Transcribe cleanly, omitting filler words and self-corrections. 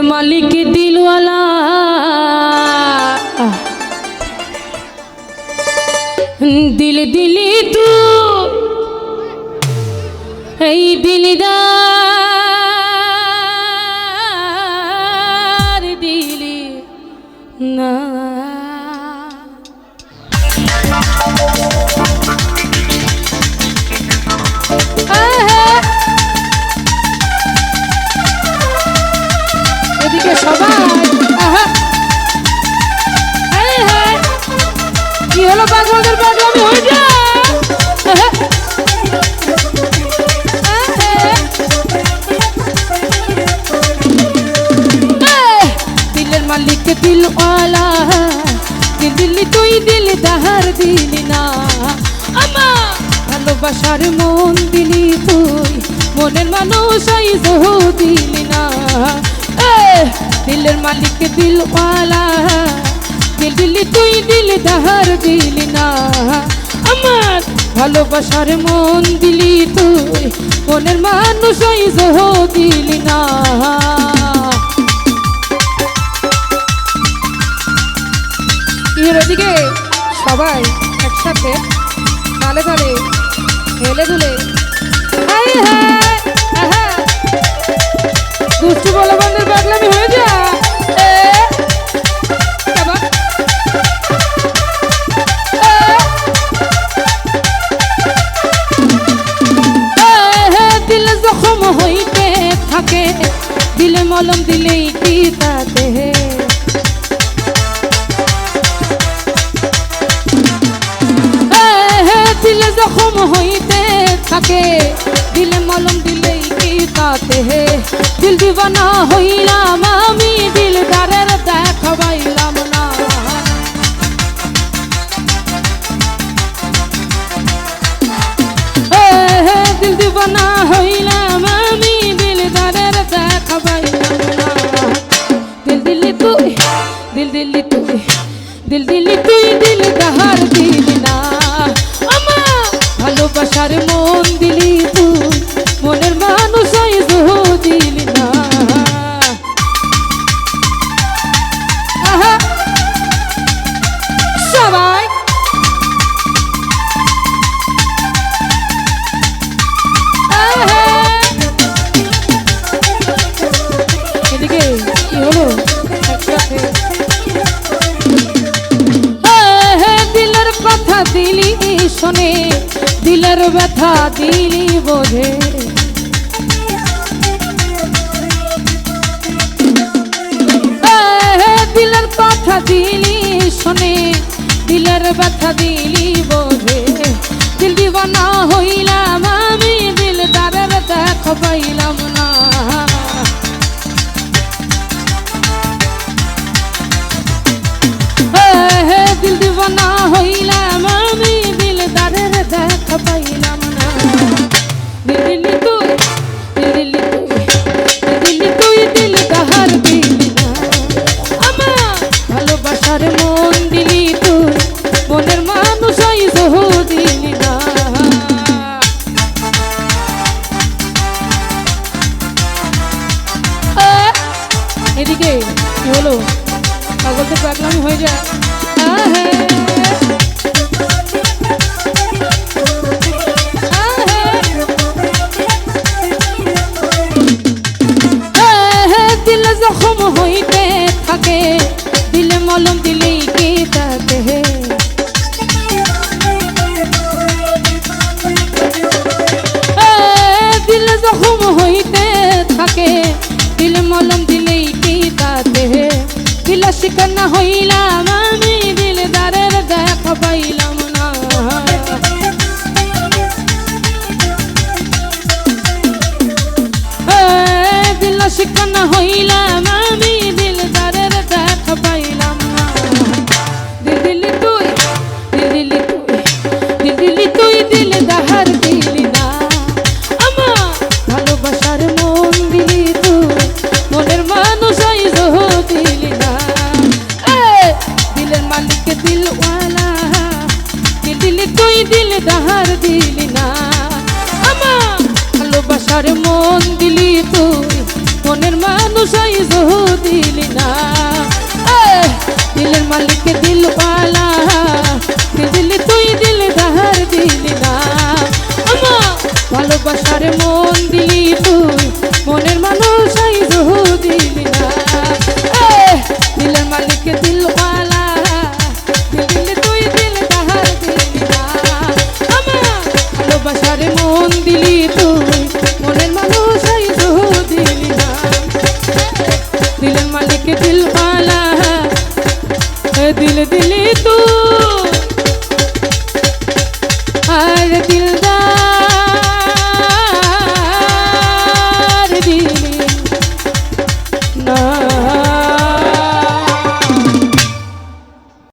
मालिक दिलवाला दिल दिली तू दिलदार दिली ना এদিকে সবাই কি হলো পাগলদের পাগলামি হয়ে যা দিলের মালিক দিলওয়ালা দিল দিলি তুই দিলদার দিলি না আমার ভালোবাসার মন দিলি তুই মনের মানুষ দিলি না দিলের মালিক দিলওয়ালা দিল দিলি তুই দিলদার দিলি না আমার ভালোবাসার মন দিলি তুই মনের মানুষ দিলি না এদিকে সবাই একসাথে তালে তালে হেলে দুলে দুষ্টু বলবানদের পাগলামি হয়ে যা দিলে জখম হইতে থাকে দিলে মলম দিলেই কি তাতে দিলে জখম হইতে থাকে দিলে মলম দিলেই কি তাতে দিল দিবানা হইলাম আমি দিলদারের দেখা পাইলাম না দিল দিবানা হইলাম আমি দিলদারের দেখা পাইলাম না দিল দিলি তুই দিল দিলি তুই দিল দিলি তুই দিলদার দিলি না ভালোবাসার মন দিলি তুই মনের মানুষ দিলি না সবাই এদিকে কি হলো একসাথে দিলের কথা দিলি শোনে দিলের ব্যথা দিলি বোঝে দিলের কথা দিলি শোনে দিলের ব্যথা দিলি বোঝে দিল দিবানা হইলাম আমি দিলদারের দেখা পাইলাম না দিল দিবানা হইলাম আমি দিলদারের দেখা পাইলাম না দিলি তুই দিলি তুই দিলি তুই দিলদার দিলি না আমার ভালোবাসার মন দিলি তুই মনের মানুষ দিলি না এদিকে কি হলো পাগলদের পাগলামি হয়ে যায় দিলে জখম হইতে থাকে দিলে মলম দিলেই কি তাতে দিলে জখম হইতে থাকে দিলে মলম দিলেই কি তাতে দিলা শিকানা হইলাম আমি দিলদারের দেখা পাইলাম না দিলা শিকানা হইলাম আমি দিলদারের দেখা পাইলাম না দিল দিলি তুই দিল দিলি তুই দিলদার দিলি না আমার ভালোবাসার মন দিলি তুই মনের মানুষ দিলি না দিলের মালিক দিলওয়ালা দিল দিলি তুই দিলদার দিলি না আমার ভালোবাসার মন দিলি তুই মনের মানুষ বন্ধু সাইজ দিলি না। দিলের মালিককে দিল পালা, দিল দিলি তুই দিল ধার দিলি না। আমার ভালোবাসার মন দিলি তুই, মনের মানুষ